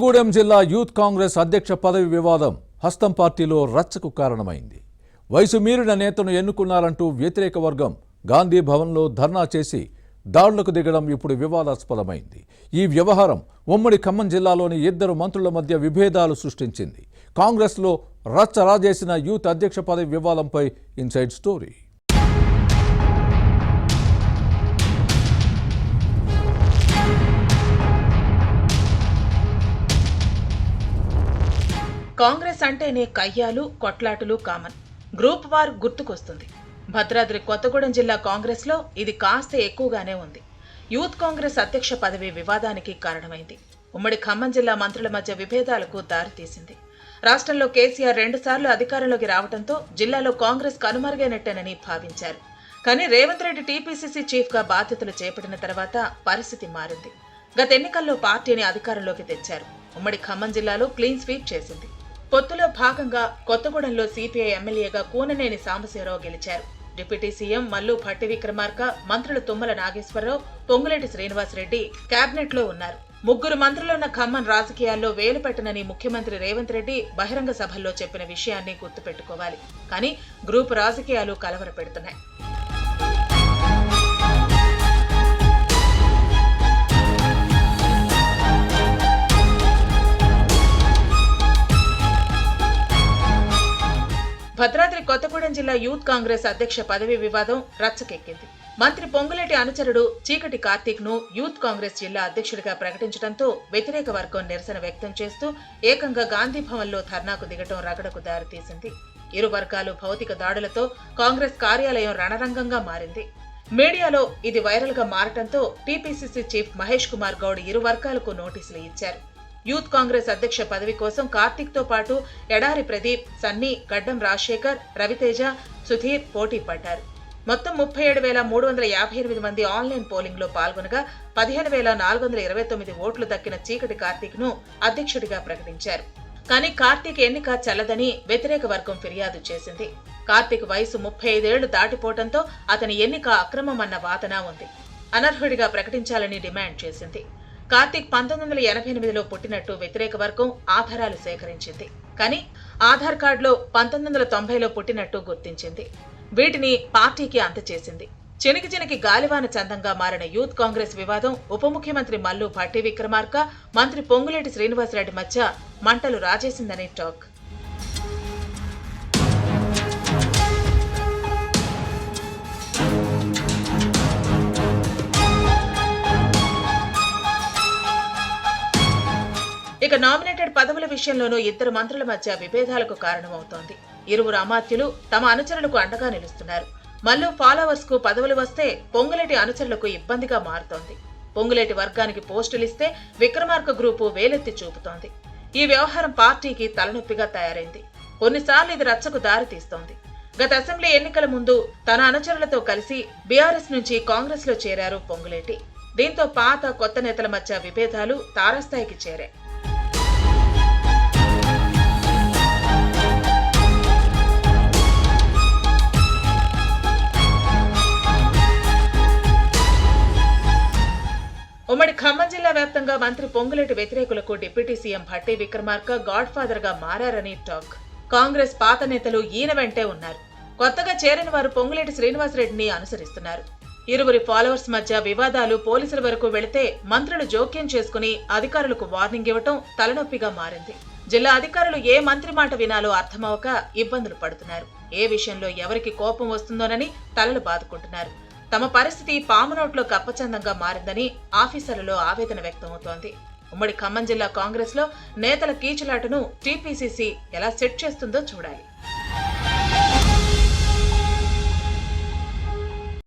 కొత్తగూడెం జిల్లా యూత్ కాంగ్రెస్ అధ్యక్ష పదవి వివాదం హస్తం పార్టీలో రచ్చకు కారణమైంది. వయసు మీరిన నేతను ఎన్నుకున్నారంటూ వ్యతిరేక వర్గం గాంధీ భవన్లో ధర్నా చేసి దాడులకు దిగడం ఇప్పుడు వివాదాస్పదమైంది. ఈ వ్యవహారం ఉమ్మడి ఖమ్మం జిల్లాలోని ఇద్దరు మంత్రుల మధ్య విభేదాలు సృష్టించింది. కాంగ్రెస్లో రచ్చ రాజేసిన యూత్ అధ్యక్ష పదవి వివాదంపై ఇన్సైడ్ స్టోరీ. కాంగ్రెస్ అంటేనే కయ్యాలు కొట్లాటలు కామన్. గ్రూప్ వార్ గుర్తుకొస్తుంది. భద్రాద్రి కొత్తగూడెం జిల్లా కాంగ్రెస్ లో ఇది కాస్త ఎక్కువగానే ఉంది. యూత్ కాంగ్రెస్ అధ్యక్ష పదవి వివాదానికి కారణమైంది. ఉమ్మడి ఖమ్మం జిల్లా మంత్రుల మధ్య విభేదాలకు దారితీసింది. రాష్ట్రంలో కేసీఆర్ 2 సార్లు అధికారంలోకి రావడంతో జిల్లాలో కాంగ్రెస్ కనుమరుగైనట్టేనని భావించారు. కానీ రేవంత్ రెడ్డి టీపీసీసీ చీఫ్ గా బాధ్యతలు చేపట్టిన తర్వాత పరిస్థితి మారింది. గత ఎన్నికల్లో పార్టీని అధికారంలోకి తెచ్చారు. ఉమ్మడి ఖమ్మం జిల్లాలో క్లీన్ స్వీప్ చేసింది. పొత్తులో భాగంగా కొత్తగూడెంలో సిపిఐ ఎమ్మెల్యేగా కూననేని సాంబశివరావు గెలిచారు. డిప్యూటీ సీఎం మల్లు భట్టి విక్రమార్క, మంత్రులు తుమ్మల నాగేశ్వరరావు, పొంగులేటి శ్రీనివాసరెడ్డి కేబినెట్ లో ఉన్నారు. 3 మంత్రులున్న ఖమ్మం రాజకీయాల్లో వేలు పెట్టనని ముఖ్యమంత్రి రేవంత్ రెడ్డి బహిరంగ సభల్లో చెప్పిన విషయాన్ని గుర్తుపెట్టుకోవాలి. కానీ గ్రూప్ రాజకీయాలు కలవరపెడుతున్నాయి. భద్రాద్రి కొత్తగూడెం జిల్లా యూత్ కాంగ్రెస్ అధ్యక్ష పదవి వివాదం రచ్చకెక్కింది. మంత్రి పొంగులేటి అనుచరుడు చీకటి కార్తీక్ ను యూత్ కాంగ్రెస్ జిల్లా అధ్యక్షుడిగా ప్రకటించడంతో వ్యతిరేక వర్గం నిరసన వ్యక్తం చేస్తూ ఏకంగా గాంధీ భవన్ లో ధర్నాకు దిగటం రగడకు దారితీసింది. ఇరు వర్గాలు భౌతిక దాడులతో కాంగ్రెస్ కార్యాలయం రణరంగంగా మారింది. మీడియాలో ఇది వైరల్ గా మారటంతో టీపీసీసీ చీఫ్ మహేష్ కుమార్ గౌడ్ ఇరు వర్గాలకు నోటీసులు ఇచ్చారు. యూత్ కాంగ్రెస్ అధ్యక్ష పదవి కోసం కార్తీక్ తో పాటు ఎడారి ప్రదీప్, సన్నీ, గడ్డం రాజశేఖర్, రవితేజ, సుధీర్ పోటీ పడ్డారు. మొత్తం 37,358 మంది ఆన్లైన్ పోలింగ్ లో పాల్గొనగా 15,429 ఓట్లు దక్కిన చీకటి కార్తీక్ ను అధ్యక్షుడిగా ప్రకటించారు. కానీ కార్తీక్ ఎన్నిక చెల్లదని వ్యతిరేక వర్గం ఫిర్యాదు చేసింది. కార్తీక్ వయసు 35 ఏళ్లు దాటిపోవడంతో అతని ఎన్నిక అక్రమమన్న వాదన ఉంది. అనర్హుడిగా ప్రకటించాలని డిమాండ్ చేసింది. కార్తీక్ 1988లో పుట్టినట్టు వ్యతిరేక వర్గం ఆధారాలు సేకరించింది. కానీ ఆధార్ కార్డులో 1990లో పుట్టినట్టు గుర్తించింది. వీటిని పార్టీకి అందజేసింది. చినికి గాలివాన చందంగా మారిన యూత్ కాంగ్రెస్ వివాదం ఉప ముఖ్యమంత్రి మల్లు భట్టి విక్రమార్క, మంత్రి పొంగులేటి శ్రీనివాసరెడ్డి మధ్య మంటలు రాజేసిందని టాక్. ఇక నామినేటెడ్ పదవుల విషయంలోనూ ఇద్దరు మంత్రుల మధ్య విభేదాలకు కారణమవుతోంది. ఇరువురు అమాత్యులు తమ అనుచరులకు అండగా నిలుస్తున్నారు. మల్లు ఫాలోవర్స్ కు పదవులు వస్తే పొంగులేటి అనుచరులకు ఇబ్బందిగా మారుతోంది. పొంగులేటి వర్గానికి పోస్టులిస్తే విక్రమార్క గ్రూపు వేలెత్తి చూపుతోంది. ఈ వ్యవహారం పార్టీకి తలనొప్పిగా తయారైంది. కొన్నిసార్లు ఇది రచ్చకు దారితీస్తోంది. గత అసెంబ్లీ ఎన్నికల ముందు తన అనుచరులతో కలిసి బీఆర్ఎస్ నుంచి కాంగ్రెస్ లో చేరారు పొంగులేటి. దీంతో పాత కొత్త నేతల మధ్య విభేదాలు తారాస్థాయికి చేరాయి. ఉమ్మడి ఖమ్మం జిల్లా వ్యాప్తంగా మంత్రి పొంగులేటి వ్యతిరేకులకు deputy CM Bhatti Vikramarka god father గా మారారని టాక్. కాంగ్రెస్ పాత నేతలు ఈయన వెంటే ఉన్నారు. కొత్తగా చేరిన వారు పొంగులేటి శ్రీనివాసరెడ్డిని అనుసరిస్తున్నారు. ఇరువురి ఫాలోవర్స్ మధ్య వివాదాలు పోలీసుల వరకు వెళితే మంత్రులు జోక్యం చేసుకుని అధికారులకు వార్నింగ్ ఇవ్వటం తలనొప్పిగా మారింది. జిల్లా అధికారులు ఏ మంత్రి మాట వినాలో అర్థమవక ఇబ్బందులు పడుతున్నారు. ఏ విషయంలో ఎవరికి కోపం వస్తుందోనని తలలు బాదుకుంటున్నారు. తమ పరిస్థితి పాము నోట్లో కప్పచందంగా మారిందని ఆఫీసర్లలో ఆవేదన వ్యక్తమవుతోంది. ఉమ్మడి ఖమ్మం జిల్లా కాంగ్రెస్ లో నేతల కీచులాటను టీపీసీసీ ఎలా సెట్ చేస్తుందో చూడాలి.